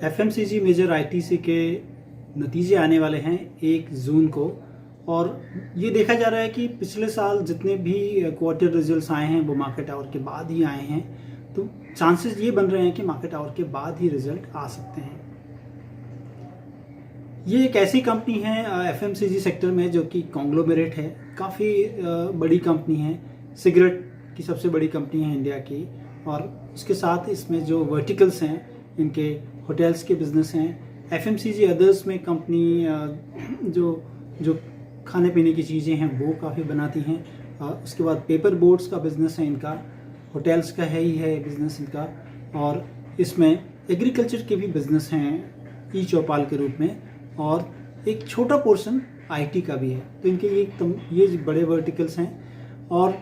FMCG major ITC के नतीजे आने वाले हैं 1 जून को। और ये देखा जा रहा है कि पिछले साल जितने भी क्वार्टर रिजल्ट्स आए हैं वो मार्केट आवर के बाद ही आए हैं, तो चांसेस ये बन रहे हैं कि मार्केट आवर के बाद ही रिजल्ट आ सकते हैं। ये एक ऐसी कंपनी है एफएमसीजी सेक्टर में जो कि कॉन्ग्लोमेरेट है, काफ़ी बड़ी कंपनी है, सिगरेट की सबसे बड़ी कंपनी है इंडिया की। और उसके साथ इसमें जो वर्टिकल्स हैं इनके होटल्स के बिजनेस हैं, एफएमसीजी अदर्स में कंपनी जो खाने पीने की चीज़ें हैं वो काफ़ी बनाती हैं। उसके बाद पेपर बोर्ड्स का बिजनेस है इनका, होटल्स का है ही है बिजनेस इनका, और इसमें एग्रीकल्चर के भी बिजनेस हैं ई चौपाल के रूप में, और एक छोटा पोर्शन आईटी का भी है। तो इनके ये बड़े वर्टिकल्स हैं। और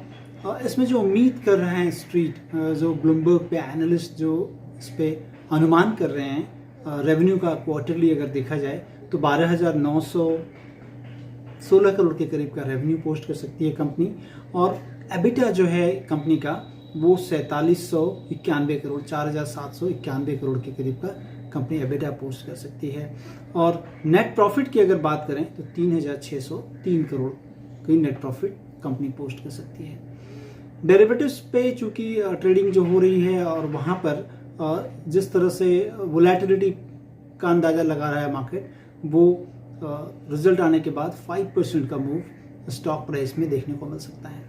इसमें जो उम्मीद कर रहे हैं स्ट्रीट, जो ब्लूमबर्ग पे एनालिस्ट जो इस पे अनुमान कर रहे हैं रेवेन्यू का क्वार्टरली अगर देखा जाए तो 12,916 करोड़ के करीब का रेवेन्यू पोस्ट कर सकती है कंपनी। और एबिटा जो है कंपनी का वो 4,791 करोड़ 4,791 करोड़ के करीब का कंपनी एबिटा पोस्ट कर सकती है। और नेट प्रॉफिट की अगर बात करें तो 3,603 करोड़ की नेट प्रॉफिट कंपनी पोस्ट कर सकती है। डेरिवेटिव्स पे चूंकि ट्रेडिंग जो हो रही है और वहाँ पर जिस तरह से वोलेटिलिटी का अंदाज़ा लगा रहा है मार्केट, वो रिजल्ट आने के बाद 5% का मूव स्टॉक प्राइस में देखने को मिल सकता है।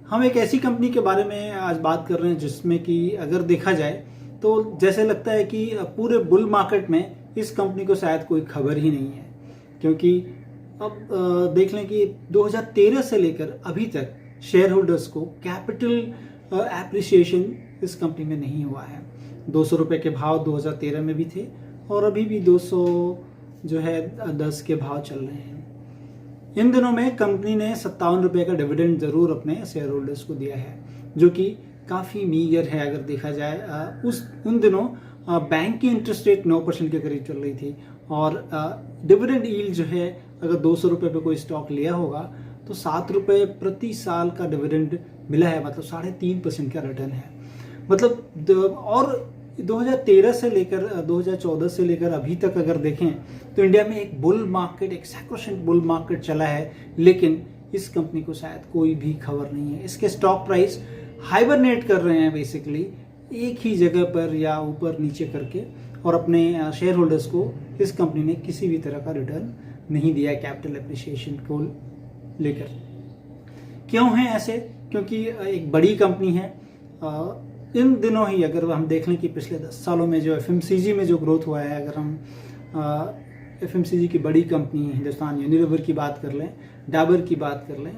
हम एक ऐसी कंपनी के बारे में आज बात कर रहे हैं जिसमें कि अगर देखा जाए तो जैसे लगता है कि पूरे बुल मार्केट में इस कंपनी को शायद कोई खबर ही नहीं है, क्योंकि अब देख लें कि 2013 से लेकर अभी तक शेयर होल्डर्स को कैपिटल एप्रिसिएशन इस कंपनी में नहीं हुआ है। 200 रुपये के भाव 2013 में भी थे और अभी भी 210 के भाव चल रहे हैं। इन दिनों में कंपनी ने 57 रुपये का डिविडेंड जरूर अपने शेयर होल्डर्स को दिया है, जो कि काफ़ी मीगर है अगर देखा जाए। उन दिनों बैंक की इंटरेस्ट रेट 9% के करीब चल रही थी, और डिविडेंड यील्ड जो है अगर 200 रुपये पे कोई स्टॉक लिया होगा तो 7 रुपये प्रति साल का डिविडेंड मिला है, मतलब 3.5% का रिटर्न है। मतलब और 2013 से लेकर 2014 से लेकर अभी तक अगर देखें तो इंडिया में एक बुल मार्केट, एक सैक्रोसेंट बुल मार्केट चला है, लेकिन इस कंपनी को शायद कोई भी खबर नहीं है। इसके स्टॉक प्राइस हाइबरनेट कर रहे हैं बेसिकली एक ही जगह पर या ऊपर नीचे करके, और अपने शेयर होल्डर्स को इस कंपनी ने किसी भी तरह का रिटर्न नहीं दिया है कैपिटल एप्रिसिएशन को लेकर। क्यों है ऐसे? क्योंकि एक बड़ी कंपनी है। इन दिनों ही अगर हम देख लें कि पिछले 10 सालों में जो एफएमसीजी में जो ग्रोथ हुआ है, अगर हम एफएमसीजी की बड़ी कंपनी हिंदुस्तान यूनिलीवर की बात कर लें, डाबर की बात कर लें,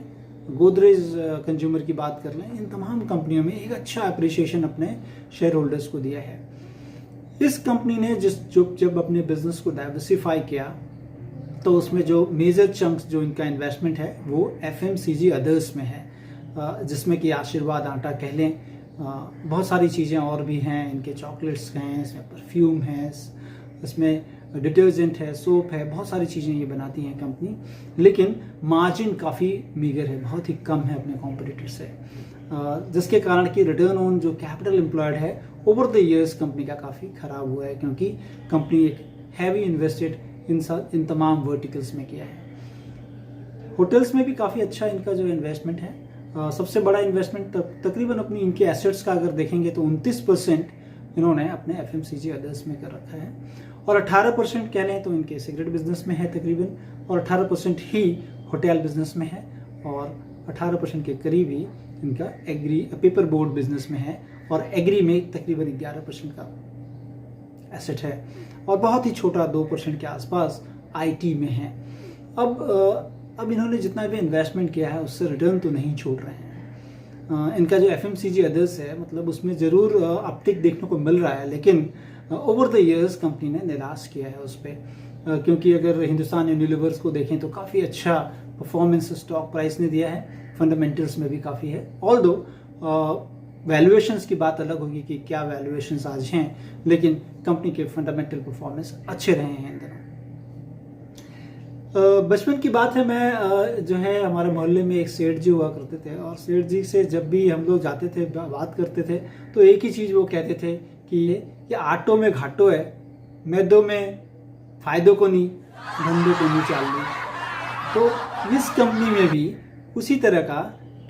गोदरेज कंज्यूमर की बात कर लें, इन तमाम कंपनियों में एक अच्छा अप्रिसिएशन अपने शेयर होल्डर्स को दिया है। इस कंपनी ने जब अपने बिजनेस को डाइवर्सिफाई किया तो उसमें जो मेजर चंक्स जो इनका इन्वेस्टमेंट है वो एफएमसीजी अदर्स में है, जिसमें कि आशीर्वाद आटा कह लें, बहुत सारी चीज़ें और भी हैं। इनके चॉकलेट्स हैं, इसमें परफ्यूम है, इसमें डिटर्जेंट है, सोप है, बहुत सारी चीज़ें ये बनाती हैं कंपनी, लेकिन मार्जिन काफ़ी मीगर है, बहुत ही कम है अपने कॉम्पिटिटर से, जिसके कारण कि रिटर्न ऑन जो कैपिटल एम्प्लॉयड है ओवर द ईयर्स कंपनी का काफ़ी ख़राब हुआ है, क्योंकि कंपनी एक हैवी इन्वेस्टेड इन तमाम वर्टिकल्स में किया है। होटल्स में भी काफ़ी अच्छा इनका जो इन्वेस्टमेंट है, सबसे बड़ा इन्वेस्टमेंट तकरीबन अपनी इनके एसेट्स का अगर देखेंगे तो 29% इन्होंने अपने एफएमसीजी अदर्स में कर रखा है, और 18% कह लें तो इनके सिगरेट बिजनेस में है तकरीबन, और 18% ही होटल बिजनेस में है, और 18% के करीब ही इनका एग्री पेपर बोर्ड बिजनेस में है, और एग्री में तकरीबन 11% का एसेट है, और बहुत ही छोटा 2% के आसपास आईटी में है। अब इन्होंने जितना भी इन्वेस्टमेंट किया है उससे रिटर्न तो नहीं छोड़ रहे हैं। इनका जो एफएमसीजी अदर्स है, मतलब उसमें ज़रूर अपटिक देखने को मिल रहा है, लेकिन ओवर द इयर्स कंपनी ने निराश किया है उस पर, क्योंकि अगर हिंदुस्तान यूनिलीवर्स को देखें तो काफ़ी अच्छा परफॉर्मेंस स्टॉक प्राइस ने दिया है, फंडामेंटल्स में भी काफ़ी है। ऑल्दो वैल्यूएशंस की बात अलग होगी कि क्या वैल्यूएशंस आज हैं, लेकिन कंपनी के फंडामेंटल परफॉर्मेंस अच्छे रहे हैं इन दिनों। बचपन की बात है, मैं जो है हमारे मोहल्ले में एक सेठ जी हुआ करते थे, और सेठ जी से जब भी हम लोग जाते थे बात करते थे तो एक ही चीज़ वो कहते थे कि ये आटो में घाटो है, मैदों में फायदों को नहीं, धंधों को नहीं चाल ली। तो इस कंपनी में भी उसी तरह का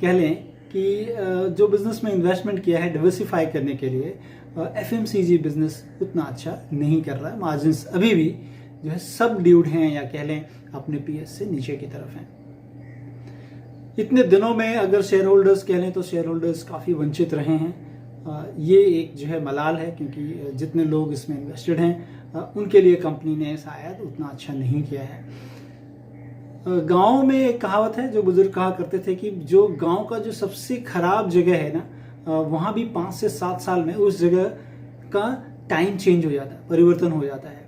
कह लें कि जो बिजनेस में इन्वेस्टमेंट किया है डिवर्सिफाई करने के लिए, एफएमसीजी बिजनेस उतना अच्छा नहीं कर रहा है। मार्जिन्स अभी भी जो है सब ड्यूड हैं, या कह लें अपने पीएस से नीचे की तरफ हैं। इतने दिनों में अगर शेयर होल्डर्स कह लें तो शेयर होल्डर्स काफ़ी वंचित रहे हैं। ये एक जो है मलाल है, क्योंकि जितने लोग इसमें इन्वेस्टेड हैं उनके लिए कंपनी ने शायद उतना अच्छा नहीं किया है। गांव में एक कहावत है, जो बुजुर्ग कहा करते थे कि जो गांव का जो सबसे खराब जगह है ना, वहाँ भी 5 से 7 साल में उस जगह का टाइम चेंज हो जाता है, परिवर्तन हो जाता है।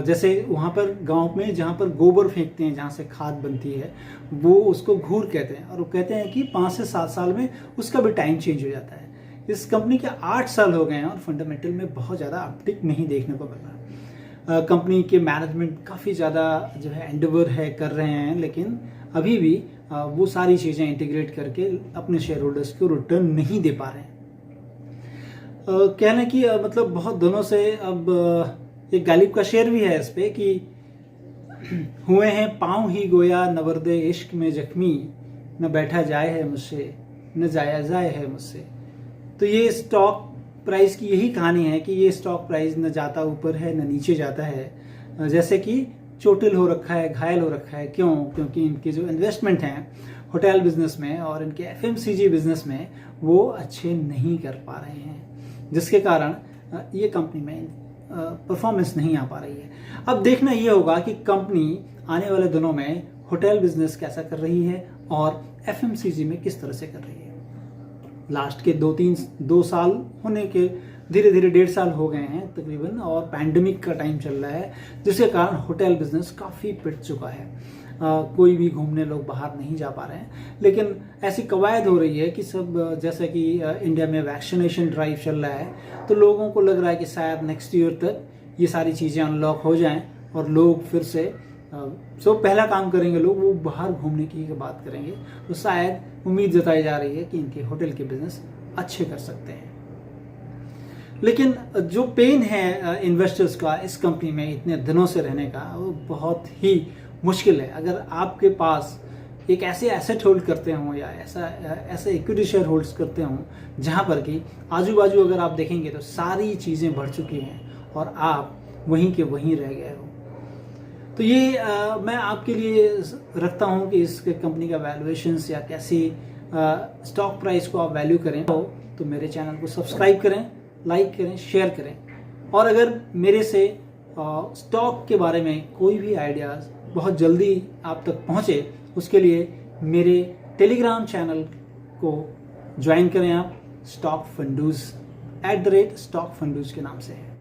जैसे वहाँ पर गांव में जहाँ पर गोबर फेंकते हैं, जहाँ से खाद बनती है, वो उसको घूर कहते हैं, और वो कहते हैं कि 5 से 7 साल में उसका भी टाइम चेंज हो जाता है। इस कंपनी के 8 साल हो गए हैं और फंडामेंटल में बहुत ज़्यादा अपटिक नहीं देखने को मिल रहा। कंपनी के मैनेजमेंट काफ़ी ज़्यादा जो है एंडेवर है कर रहे हैं, लेकिन अभी भी वो सारी चीज़ें इंटीग्रेट करके अपने शेयर होल्डर्स को रिटर्न नहीं दे पा रहे हैं। कहने की मतलब बहुत दिनों से अब एक गालिब का शेर भी है इस पे कि हुए हैं पाँव ही गोया नवरदे इश्क में जख्मी, न बैठा जाए है मुझसे न जाया जाए है मुझसे। तो ये स्टॉक प्राइस की यही कहानी है कि ये स्टॉक प्राइस न जाता ऊपर है न नीचे जाता है, जैसे कि चोटिल हो रखा है, घायल हो रखा है। क्यों? क्योंकि इनके जो इन्वेस्टमेंट हैं होटल बिजनेस में और इनके एफएमसीजी बिजनेस में वो अच्छे नहीं कर पा रहे हैं, जिसके कारण ये कंपनी में परफॉर्मेंस नहीं आ पा रही है। अब देखना ये होगा कि कंपनी आने वाले दिनों में होटल बिजनेस कैसा कर रही है और एफएमसीजी में किस तरह से कर रही है। लास्ट के 2 साल होने के धीरे धीरे 1.5 साल हो गए हैं तकरीबन, और पैंडेमिक का टाइम चल रहा है, जिसके कारण होटल बिजनेस काफ़ी पिट चुका है। कोई भी घूमने लोग बाहर नहीं जा पा रहे हैं। लेकिन ऐसी कवायद हो रही है कि सब, जैसे कि इंडिया में वैक्सीनेशन ड्राइव चल रहा है, तो लोगों को लग रहा है कि शायद नेक्स्ट ईयर तक ये सारी चीज़ें अनलॉक हो जाएं और लोग फिर से पहला काम करेंगे, लोग वो बाहर घूमने की बात करेंगे। तो शायद उम्मीद जताई जा रही है कि इनके होटल के बिजनेस अच्छे कर सकते हैं। लेकिन जो पेन है इन्वेस्टर्स का इस कंपनी में इतने दिनों से रहने का, वो बहुत ही मुश्किल है। अगर आपके पास एक ऐसे एसेट होल्ड करते हों या ऐसे इक्विटी शेयर होल्ड्स करते हों जहां पर कि आजू बाजू अगर आप देखेंगे तो सारी चीज़ें बढ़ चुकी हैं और आप वहीं के वहीं रह गए हो, तो ये मैं आपके लिए रखता हूं कि इस कंपनी का वैल्यूएशंस या कैसी स्टॉक प्राइस को आप वैल्यू करें तो मेरे चैनल को सब्सक्राइब करें, लाइक करें, शेयर करें। और अगर मेरे से स्टॉक के बारे में कोई भी आइडियाज़ बहुत जल्दी आप तक पहुंचे, उसके लिए मेरे टेलीग्राम चैनल को ज्वाइन करें आप, स्टॉक फंडूज @स्टॉक फंडूज के नाम से है।